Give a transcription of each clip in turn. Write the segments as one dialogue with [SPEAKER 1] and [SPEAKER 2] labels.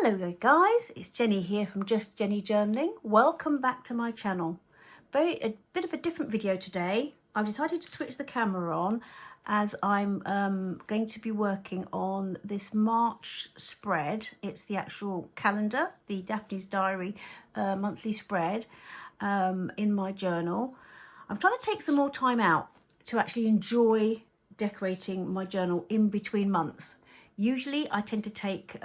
[SPEAKER 1] Hello guys, it's Jenny here from Just Jenny Journaling. Welcome back to my channel. A bit of a different video today. I've decided to switch the camera on as I'm going to be working on this March spread. It's the actual calendar, the Daphnes Diary monthly spread in my journal. I'm trying to take some more time out to actually enjoy decorating my journal in between months. Usually I tend to take,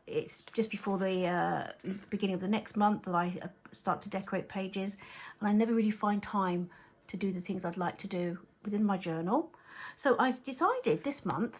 [SPEAKER 1] it's just before the beginning of the next month that I start to decorate pages, and I never really find time to do the things I'd like to do within my journal. So I've decided this month,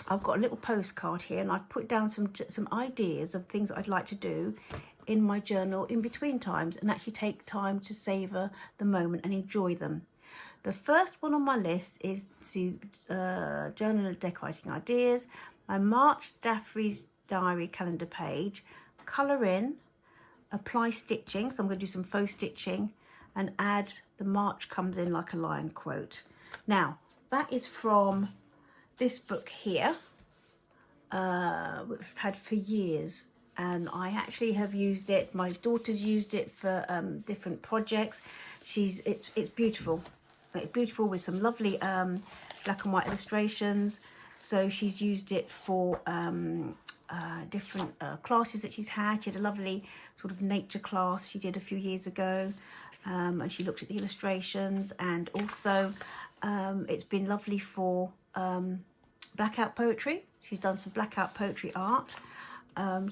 [SPEAKER 1] I've got a little postcard here and I've put down some ideas of things I'd like to do in my journal in between times and actually take time to savour the moment and enjoy them. The first one on my list is to journal decorating ideas. My March Daphnes Diary calendar page, colour in, apply stitching, so I'm going to do some faux stitching and add the March comes in like a lion quote. Now, that is from this book here, which I've had for years, and I actually have used it. My daughter's used it for different projects. It's beautiful. It's beautiful with some lovely black and white illustrations. So she's used it for different classes that she's had. She had a lovely sort of nature class she did a few years ago, and she looked at the illustrations, and also it's been lovely for blackout poetry. She's done some blackout poetry art, some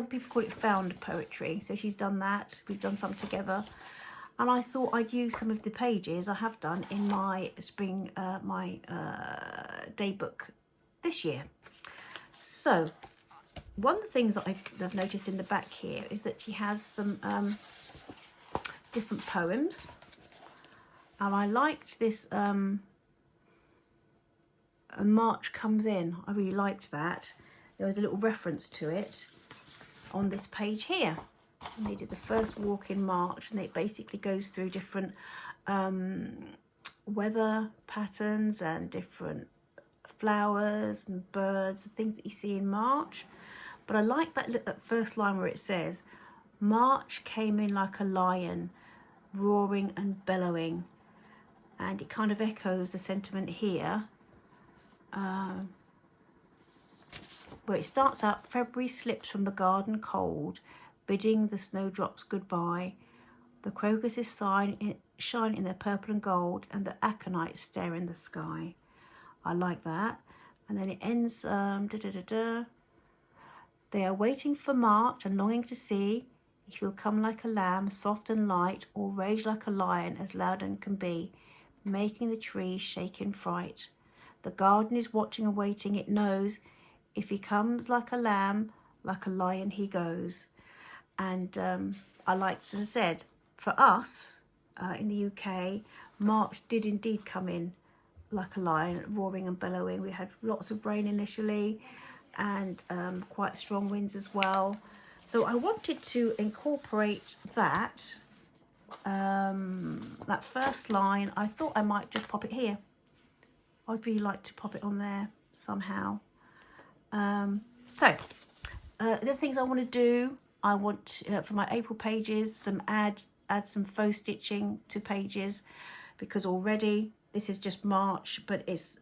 [SPEAKER 1] people call it found poetry. So she's done that. We've done some together. And I thought I'd use some of the pages I have done in my spring, day book this year. So one of the things that I've noticed in the back here is that she has some different poems. And I liked this March Comes In. I really liked that. There was a little reference to it on this page here. And they did the first walk in March, and it basically goes through different weather patterns and different flowers and birds and things that you see in March. But I like that first line where it says, March came in like a lion, roaring and bellowing. And it kind of echoes the sentiment here, where it starts out, February slips from the garden cold, bidding the snowdrops goodbye. The crocuses shine in their purple and gold, and the aconites stare in the sky. I like that. And then it ends, They are waiting for March and longing to see if you'll come like a lamb, soft and light, or rage like a lion, as loud and can be, making the trees shake in fright. The garden is watching and waiting, it knows, if he comes like a lamb, like a lion he goes. And I liked, as I said, for us in the UK, March did indeed come in like a lion, roaring and bellowing. We had lots of rain initially and quite strong winds as well. So I wanted to incorporate that, that first line. I thought I might just pop it here. I'd really like to pop it on there somehow. The things I want to do, I want for my April pages add some faux stitching to pages, because already this is just March, but it's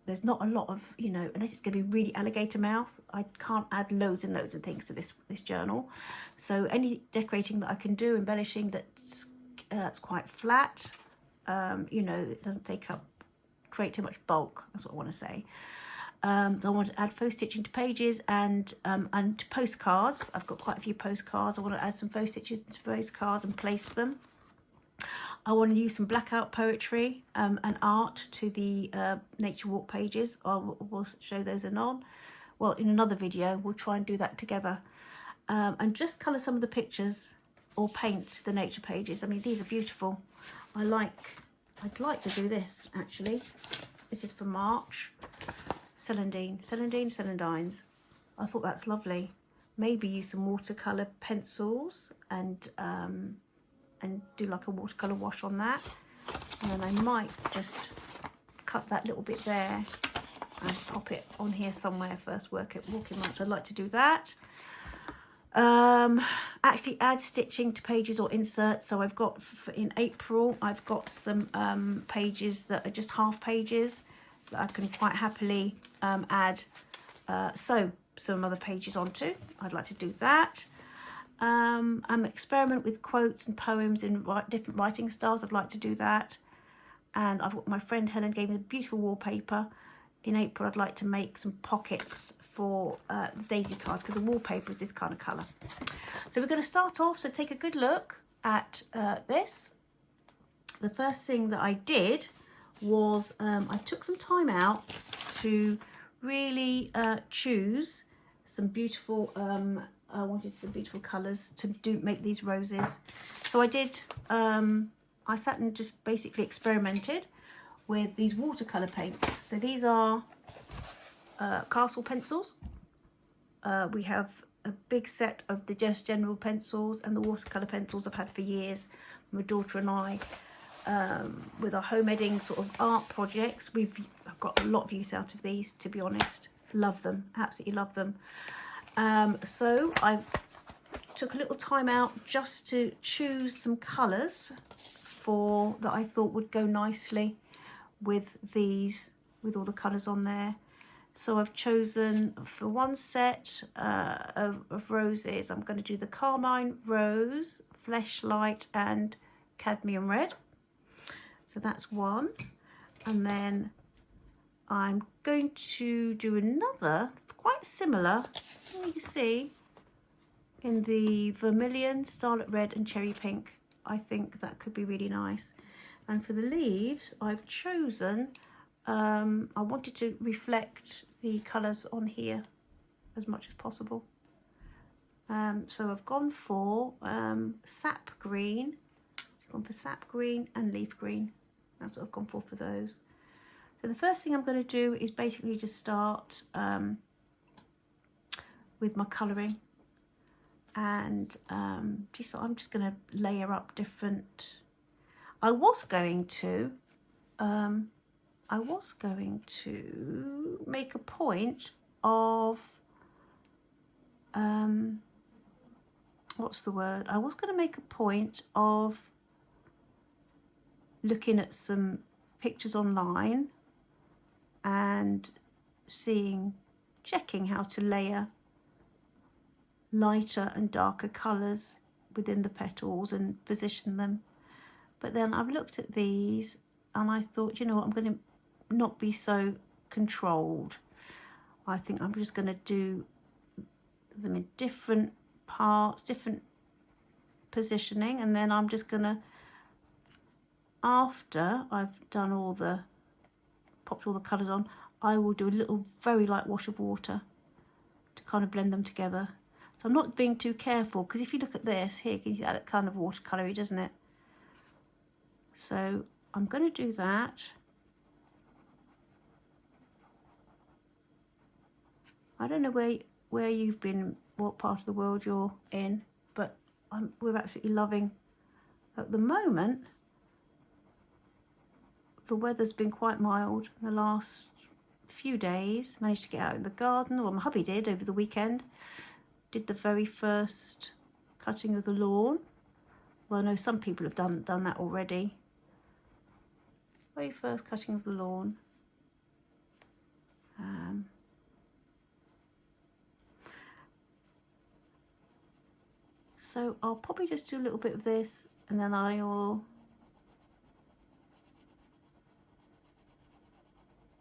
[SPEAKER 1] there's not a lot of, unless it's going to be really alligator mouth, I can't add loads and loads of things to this journal. So any decorating that I can do, embellishing that's quite flat, it doesn't create too much bulk. That's what I want to say. So I want to add faux stitching to pages and to postcards. I've got quite a few postcards. I want to add some faux stitches to postcards and place them. I want to use some blackout poetry and art to the nature walk pages. We'll show those in another video. We'll try and do that together. And just colour some of the pictures or paint the nature pages. I mean, these are beautiful. I'd like to do this actually. This is for March. Celandines. I thought that's lovely. Maybe use some watercolour pencils and do like a watercolour wash on that. And then I might just cut that little bit there and pop it on here somewhere first, walking lunch. I'd like to do that. Actually add stitching to pages or inserts. So I've got, in April, I've got some pages that are just half pages that I can quite happily add sew some other pages onto. I'd like to do that. Experiment with quotes and poems in different writing styles. I'd like to do that. And I've got, my friend Helen gave me a beautiful wallpaper. In April, I'd like to make some pockets for the daisy cards, because the wallpaper is this kind of colour. So we're going to start off, so take a good look at this. The first thing that I did was I took some time out to really choose some beautiful, I wanted some beautiful colours to make these roses. So I did, I sat and just basically experimented with these watercolour paints. So these are Castle pencils. We have a big set of the Just General pencils and the watercolour pencils I've had for years. My daughter and I, with our homemaking sort of art projects, I've got a lot of use out of these, to be honest. Love them, absolutely love them. So I took a little time out just to choose some colours that I thought would go nicely with these, with all the colours on there. So I've chosen, for one set of roses, I'm going to do the Carmine Rose, Fleshlight and Cadmium Red. So that's one. And then I'm going to do another, quite similar, you can see, in the Vermilion, Starlit Red and Cherry Pink. I think that could be really nice. And for the leaves, I've chosen, I wanted to reflect the colours on here as much as possible. So I've gone for sap green. I've gone for sap green and leaf green. That's what I've gone for those. So the first thing I'm going to do is basically just start with my colouring. And I'm just going to layer up different. I was going to make a point of what's the word? I was going to make a point of looking at some pictures online and checking how to layer lighter and darker colours within the petals and position them. But then I've looked at these and I thought, you know what, I'm going to not be so controlled. I think I'm just going to do them in different parts, different positioning, and then I'm just going to, after I've done popped all the colours on, I will do a little very light wash of water to kind of blend them together. So I'm not being too careful, because if you look at this here, you can see that kind of watercolour-y, doesn't it? So I'm going to do that. I don't know where you've been, what part of the world you're in, but we're absolutely loving, at the moment, the weather's been quite mild the last few days. Managed to get out in the garden, or my hubby did over the weekend. Did the very first cutting of the lawn. Well, I know some people have done that already. Very first cutting of the lawn. So I'll probably just do a little bit of this, and then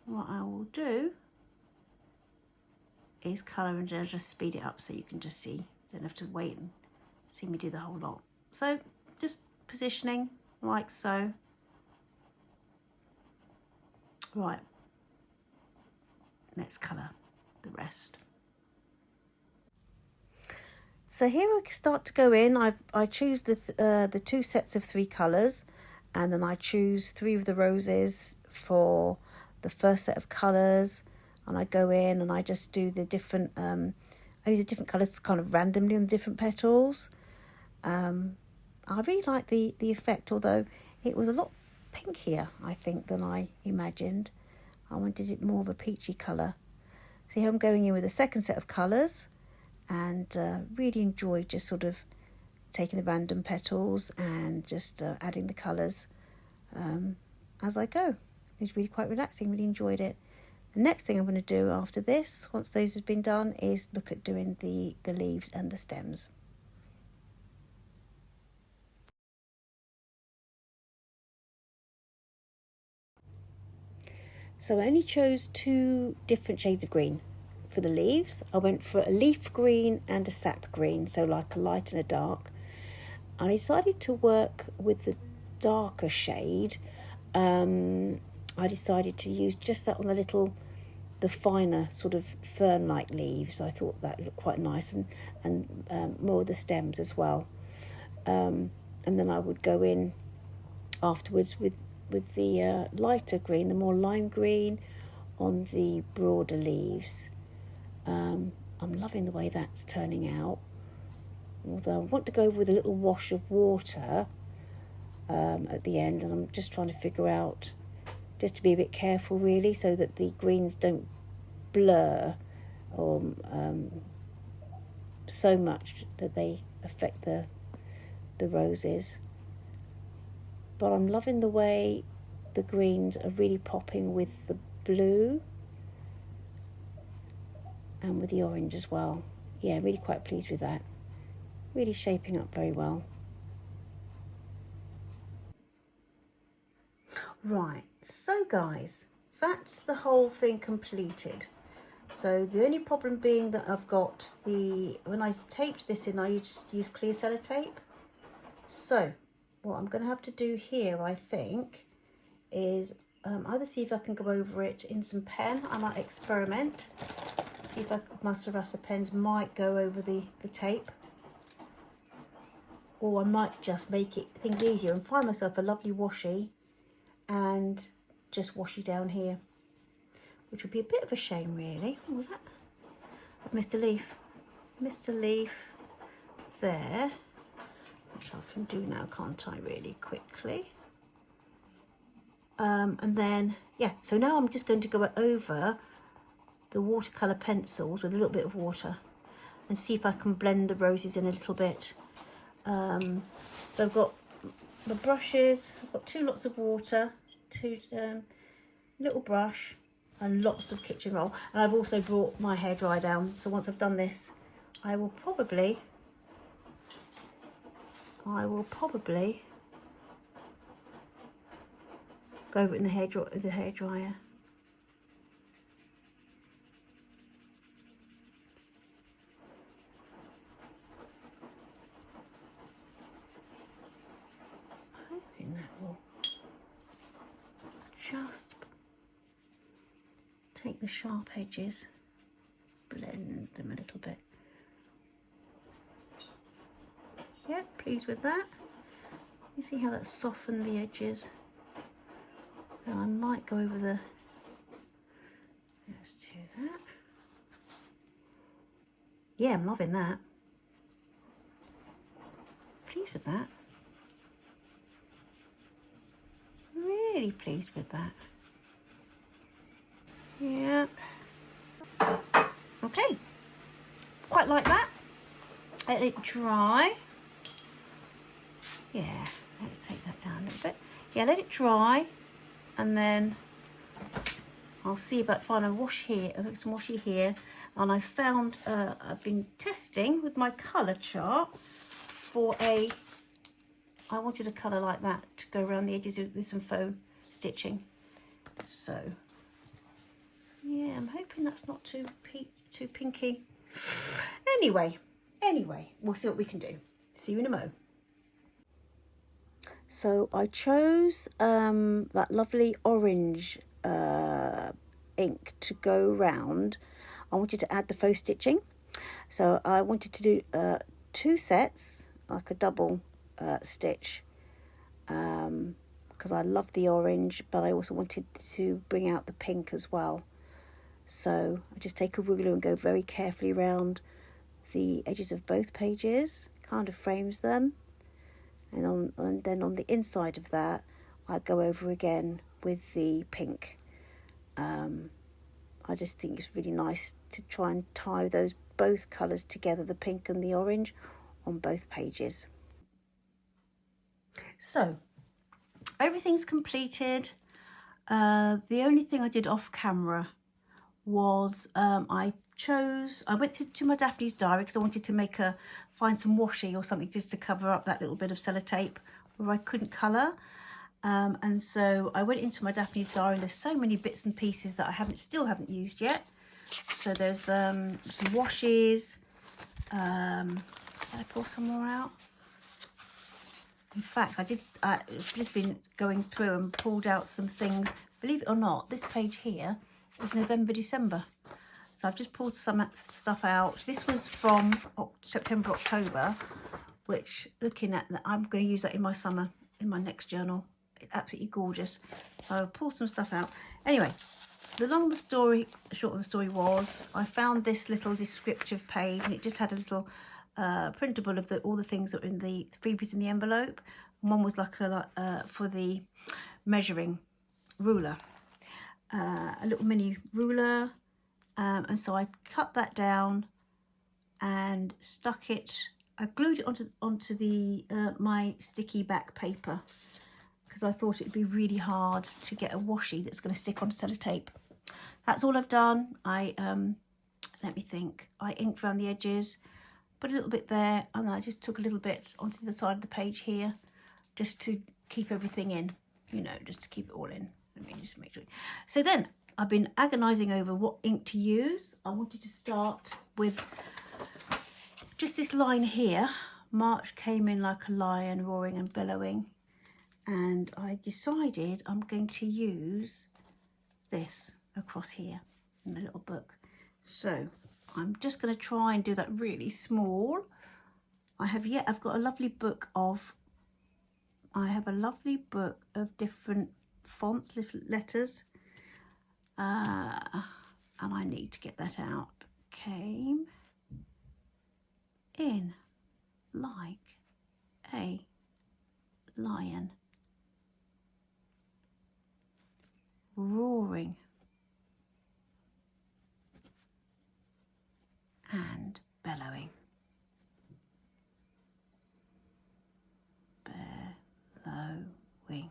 [SPEAKER 1] what I will do is colour and just speed it up so you can just see. You don't have to wait and see me do the whole lot. So just positioning like so. Right, let's colour the rest. So here we start to go in. I choose the two sets of 3 colours, and then I choose 3 of the roses for the first set of colours, and I go in and I just do the different I use the different colours kind of randomly on the different petals. I really like the effect, although it was a lot pinkier, I think, than I imagined. I wanted it more of a peachy colour. So here I'm going in with a second set of colours, and really enjoyed just sort of taking the random petals and just adding the colours as I go. It was really quite relaxing, really enjoyed it. The next thing I'm going to do after this, once those have been done, is look at doing the leaves and the stems. So I only chose 2 different shades of green for the leaves. I went for a leaf green and a sap green, so like a light and a dark. I decided to work with the darker shade. I decided to use just that on the finer sort of fern-like leaves. I thought that looked quite nice, and more of the stems as well. And then I would go in afterwards with the lighter green, the more lime green, on the broader leaves. I'm loving the way that's turning out. Although I want to go with a little wash of water at the end, and I'm just trying to figure out, just to be a bit careful really, so that the greens don't blur or so much that they affect the roses. But I'm loving the way the greens are really popping with the blue and with the orange as well. Yeah, really quite pleased with that. Really shaping up very well. Right, so guys, that's the whole thing completed. So the only problem being that I've got when I taped this in, I just used clear sellotape. So what I'm going to have to do here, I think, is either see if I can go over it in some pen. I might experiment, see if my Sarasa pens might go over the tape, or I might just make things easier and find myself a lovely washi and just washi down here, which would be a bit of a shame really. What was that? Mr. Leaf there, which I can do now, can't I, really quickly. And then, yeah, so now I'm just going to go over the watercolour pencils with a little bit of water and see if I can blend the roses in a little bit. So I've got the brushes, I've got 2 lots of water, 2 little brush, and lots of kitchen roll. And I've also brought my hairdryer down, so once I've done this, I will probably go over it in the hairdryer. Hoping that will just take the sharp edges, blend them a little bit. Yeah, pleased with that. You see how that softened the edges? And I might go over let's do that. Yeah, I'm loving that. Pleased with that. Really pleased with that. Yeah. Okay. Quite like that. Let it dry. Yeah, let's take that down a little bit. Yeah, let it dry, and then I'll see about finding a wash here, some washi here. And I found, I've been testing with my colour chart for I wanted a colour like that to go around the edges with some faux stitching. So, yeah, I'm hoping that's not too pinky. Anyway, we'll see what we can do. See you in a mo. So I chose that lovely orange ink to go round. I wanted to add the faux stitching, so I wanted to do 2 sets, like a double stitch, because I love the orange, but I also wanted to bring out the pink as well. So I just take a ruler and go very carefully around the edges of both pages, kind of frames them, and then on the inside of that I go over again with the pink. I just think it's really nice to try and tie those both colours together, the pink and the orange, on both pages. So everything's completed. The only thing I did off camera was I went to my Daphnes Diary because I wanted to find some washi or something just to cover up that little bit of sellotape where I couldn't colour. And so I went into my Daphnes Diary, and there's so many bits and pieces that I still haven't used yet. So there's some washes. Did I pull some more out? In fact, I've just been going through and pulled out some things. Believe it or not, this page here is November, December. So I've just pulled some stuff out. This was from September, October, which, looking at that, I'm going to use that in my summer, in my next journal. It's absolutely gorgeous. So I've pulled some stuff out. Anyway, the short of the story was, I found this little descriptive page, and it just had a little printable of all the things that were in the freebies in the envelope. And one was like for the measuring ruler, a little mini ruler, and so I cut that down and stuck it. I glued it onto the my sticky back paper because I thought it'd be really hard to get a washi that's going to stick on sellotape. That's all I've done. Let me think. I inked around the edges, put a little bit there, and I just took a little bit onto the side of the page here, just to keep everything in, just to keep it all in. Let me just make sure. So then I've been agonising over what ink to use. I wanted to start with just this line here. March came in like a lion, roaring and bellowing, and I decided I'm going to use this across here in the little book. So I'm just going to try and do that really small. I've got a lovely book of different fonts, different letters, and I need to get that out. Came in like a lion, roaring and bellowing. Bellowing.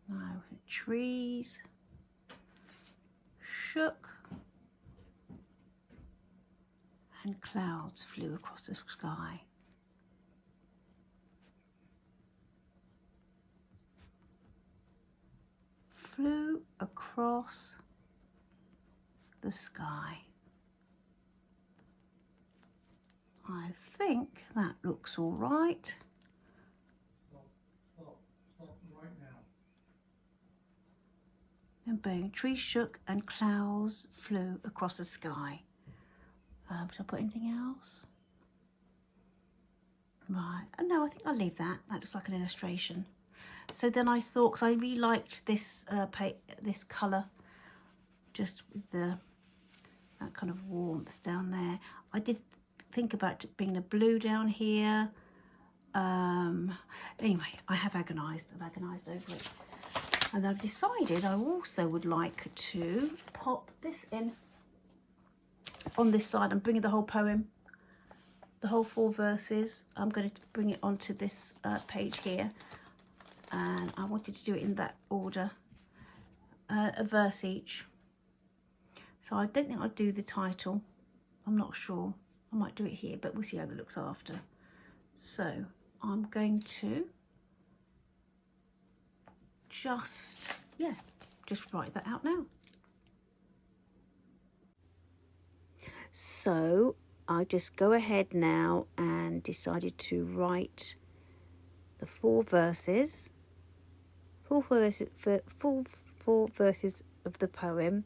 [SPEAKER 1] Now the trees shook and clouds flew across the sky. Flew across the sky. I think that looks all right. Stop right now. And boom, trees shook and clouds flew across the sky. Should I put anything else? Right, no, I think I'll leave that. That looks like an illustration. So then I thought, because I really liked this this colour, just with that kind of warmth down there. I did think about being a blue down here. Anyway, I've agonised over it. And I've decided I also would like to pop this in on this side. I'm bringing the whole poem, the whole 4 verses. I'm going to bring it onto this page here. And I wanted to do it in that order, a verse each. So I don't think I'll do the title. I'm not sure. I might do it here, but we'll see how that looks after. So I'm going to just write that out now. So I just go ahead now and decided to write the 4 verses. Four verses of the poem,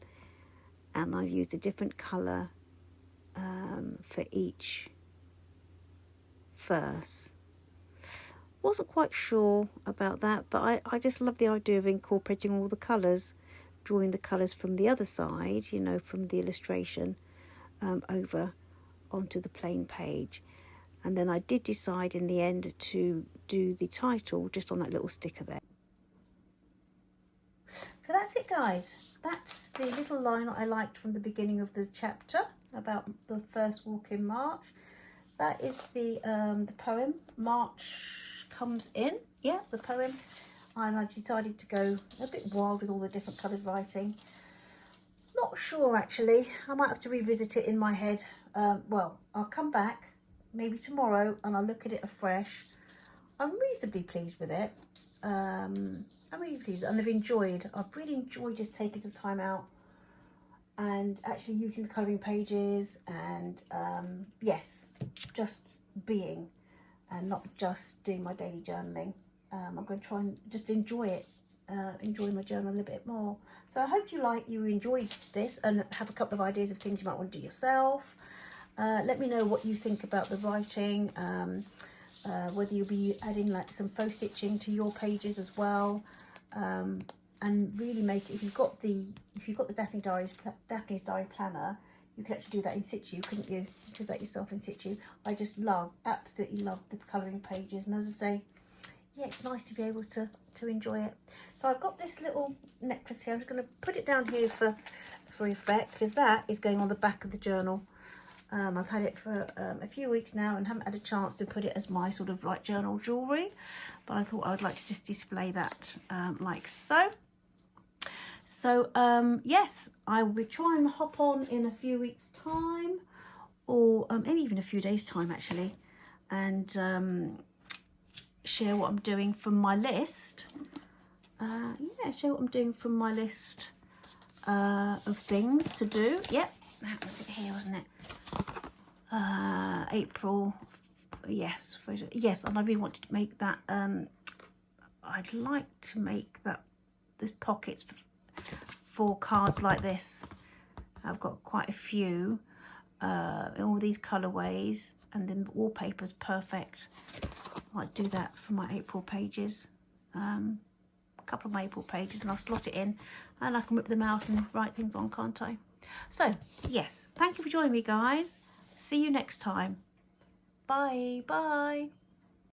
[SPEAKER 1] and I've used a different colour for each verse. Wasn't quite sure about that, but I just love the idea of incorporating all the colours, drawing the colours from the other side, from the illustration over onto the plain page. And then I did decide in the end to do the title just on that little sticker there. So that's it, guys. That's the little line that I liked from the beginning of the chapter about the first walk in March. That is the poem, March Comes In. Yeah, the poem. And I've decided to go a bit wild with all the different coloured writing. Not sure, actually. I might have to revisit it in my head. Well, I'll come back maybe tomorrow and I'll look at it afresh. I'm reasonably pleased with it. I'm really pleased, and I've really enjoyed just taking some time out and actually using the colouring pages and yes, just being and not just doing my daily journaling. I'm going to try and just enjoy it, enjoy my journal a little bit more. So I hope you enjoyed this and have a couple of ideas of things you might want to do yourself. Let me know what you think about the writing, whether you'll be adding like some faux stitching to your pages as well, and really make it. If you've got the Daphnes Diary planner, you could actually do that in situ, couldn't you? Do that yourself in situ. I just absolutely love the colouring pages, and as I say, yeah, it's nice to be able to enjoy it. So I've got this little necklace here. I'm just going to put it down here for effect, because that is going on the back of the journal. I've had it for a few weeks now and haven't had a chance to put it as my sort of like journal jewellery, but I thought I would like to just display that like so. So yes, I will try and hop on in a few weeks time, or maybe even a few days time actually, and share what I'm doing from my list. Yeah, share what I'm doing from my list of things to do. Yep, that was it here, wasn't it? April, yes, and I really wanted to make that. I'd like to make that this pockets for cards like this. I've got quite a few in all these colorways, and then the wallpaper's perfect. I might do that for my April pages, a couple of my April pages, and I'll slot it in and I can whip them out and write things on, can't I? So yes, thank you for joining me, guys. See you next time. Bye.